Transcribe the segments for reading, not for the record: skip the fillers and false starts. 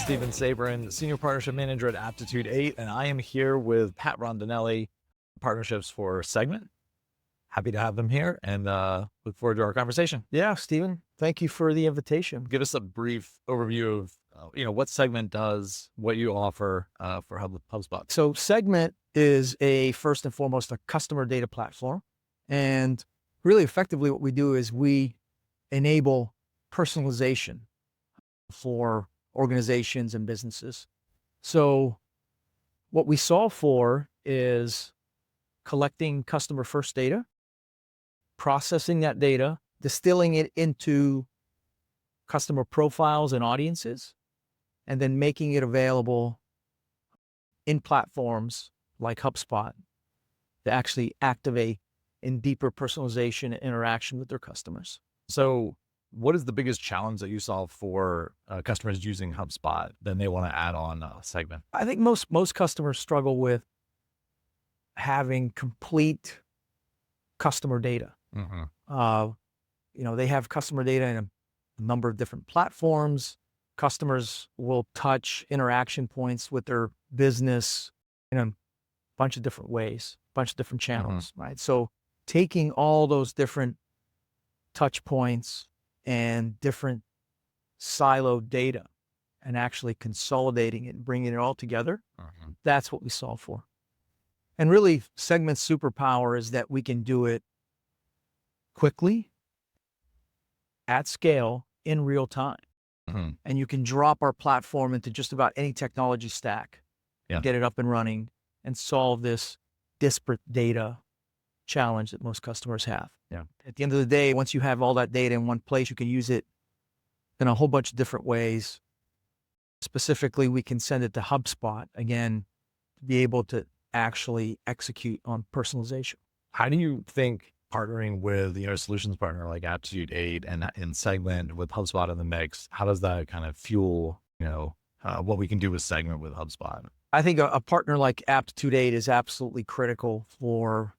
Steven Sabrin, Senior Partnership Manager at Aptitude 8, and I am here with Pat Rondinelli, Partnerships for Segment. Happy to have them here and look forward to our conversation. Yeah, Steven, thank you for the invitation. Give us a brief overview of what Segment does, what you offer for HubSpot. So Segment is first and foremost a customer data platform. And really effectively what we do is we enable personalization for organizations and businesses. So what we solve for is collecting customer first data, processing that data, distilling it into customer profiles and audiences, and then making it available in platforms like HubSpot to actually activate in deeper personalization and interaction with their customers. So what is the biggest challenge that you solve for customers using HubSpot then they want to add on Segment? I think most customers struggle with having complete customer data. They have customer data in a number of different platforms. Customers will touch interaction points with their business in a bunch of different ways, bunch of different channels, right? So taking all those different touch points and different siloed data and actually consolidating it and bringing it all together, that's what we solve for. And really, Segment's superpower is that we can do it quickly, at scale, in real time. And you can drop our platform into just about any technology stack, get it up and running, and solve this disparate data challenge that most customers have. At the end of the day, once you have all that data in one place, you can use it in a whole bunch of different ways. Specifically, we can send it to HubSpot, again, to be able to actually execute on personalization. How do you think partnering with a solutions partner like Aptitude 8 and in Segment with HubSpot in the mix, how does that kind of fuel what we can do with Segment with HubSpot? I think a partner like Aptitude 8 is absolutely critical for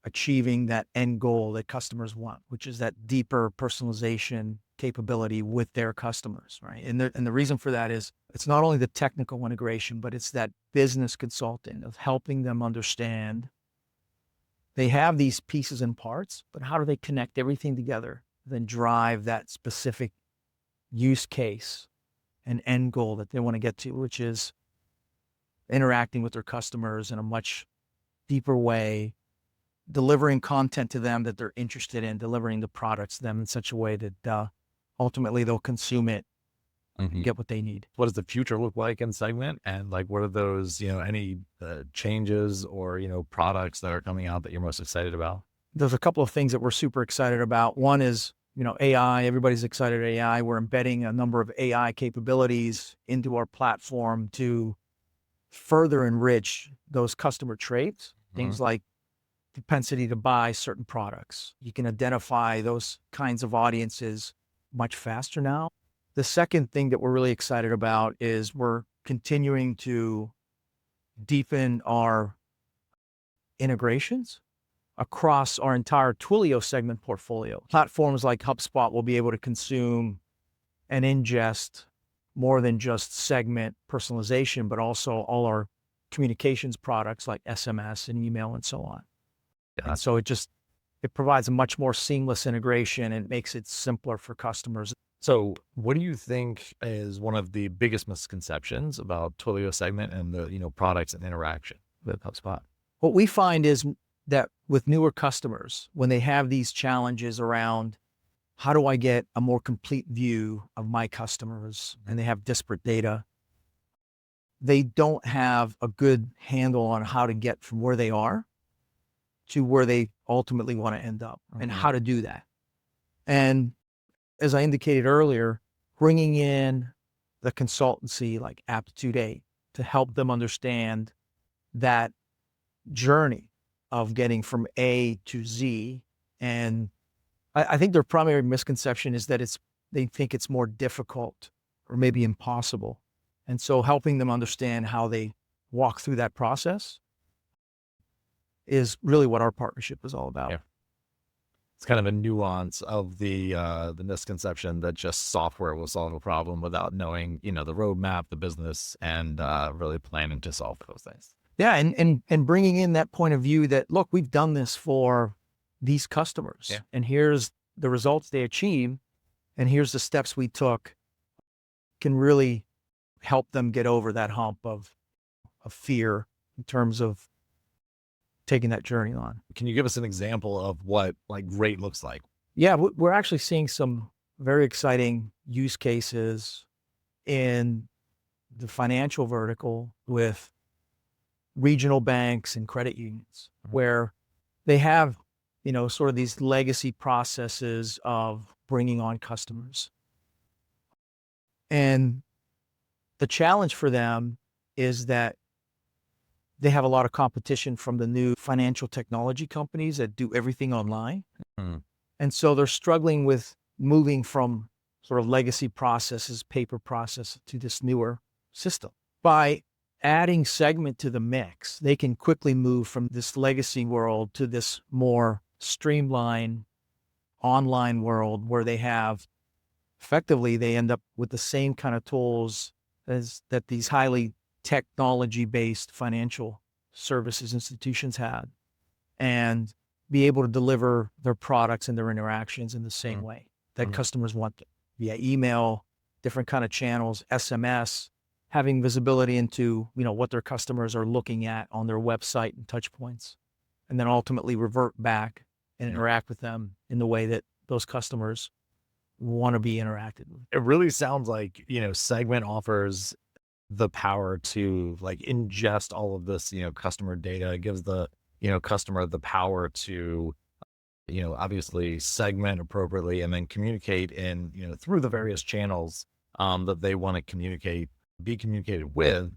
achieving that end goal that customers want, which is that deeper personalization capability with their customers, right? And the reason for that is it's not only the technical integration, but it's that business consulting of helping them understand they have these pieces and parts, but how do they connect everything together, then drive that specific use case and end goal that they want to get to, which is interacting with their customers in a much deeper way, delivering content to them that they're interested in, delivering the products to them in such a way that ultimately they'll consume it and get what they need. What does the future look like in Segment? And what are those, any changes or, products that are coming out that you're most excited about? There's a couple of things that we're super excited about. One is, AI, everybody's excited about AI. We're embedding a number of AI capabilities into our platform to further enrich those customer traits, things like propensity to buy certain products. You can identify those kinds of audiences much faster now. The second thing that we're really excited about is we're continuing to deepen our integrations across our entire Twilio Segment portfolio. Platforms like HubSpot will be able to consume and ingest more than just Segment personalization, but also all our communications products like SMS and email and so on. And so it provides a much more seamless integration and makes it simpler for customers. So what do you think is one of the biggest misconceptions about Twilio Segment and the products and interaction with HubSpot? What we find is that with newer customers, when they have these challenges around how do I get a more complete view of my customers and they have disparate data, they don't have a good handle on how to get from where they are to where they ultimately want to end up and how to do that. And as I indicated earlier, bringing in the consultancy like Aptitude 8 to help them understand that journey of getting from A to Z. And I think their primary misconception is that they think it's more difficult or maybe impossible. And so helping them understand how they walk through that process is really what our partnership is all about. Yeah. It's kind of a nuance of the misconception that just software will solve a problem without knowing, the roadmap, the business, and really planning to solve those things. Yeah, and bringing in that point of view that, look, we've done this for these customers, Yeah. and here's the results they achieved, and here's the steps we took, can really help them get over that hump of fear in terms of taking that journey on. Can you give us an example of what like great looks like? Yeah, we're actually seeing some very exciting use cases in the financial vertical with regional banks and credit unions, where they have, sort of these legacy processes of bringing on customers. And the challenge for them is that they have a lot of competition from the new financial technology companies that do everything online. Mhm. And so they're struggling with moving from sort of legacy processes, paper process, to this newer system. By adding Segment to the mix, they can quickly move from this legacy world to this more streamlined online world where they have, effectively, they end up with the same kind of tools as that these highly technology-based financial services institutions had, and be able to deliver their products and their interactions in the same way that customers want them, via email, different kind of channels, SMS, having visibility into, what their customers are looking at on their website and touch points, and then ultimately revert back and interact with them in the way that those customers want to be interacted with. It really sounds like, Segment offers the power to like ingest all of this, customer data. It gives the, customer the power to, obviously segment appropriately and then communicate in, through the various channels that they want to be communicated with.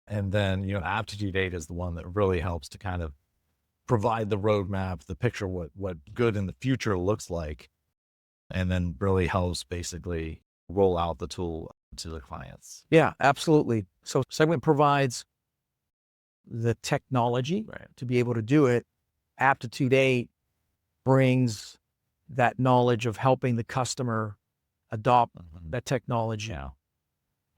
And then, Aptitude 8 is the one that really helps to kind of provide the roadmap, the picture, what good in the future looks like, and then really helps basically roll out the tool to the clients. Yeah, absolutely. So Segment provides the technology to be able to do it. Aptitude 8 brings that knowledge of helping the customer adopt that technology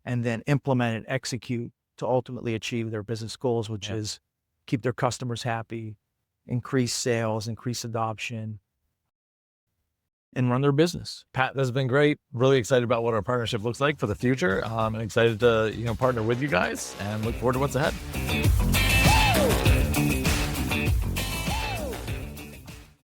and then implement and execute to ultimately achieve their business goals, which is keep their customers happy, increase sales, increase adoption, and run their business. Pat, this has been great. Really excited about what our partnership looks like for the future. And excited to, partner with you guys and look forward to what's ahead.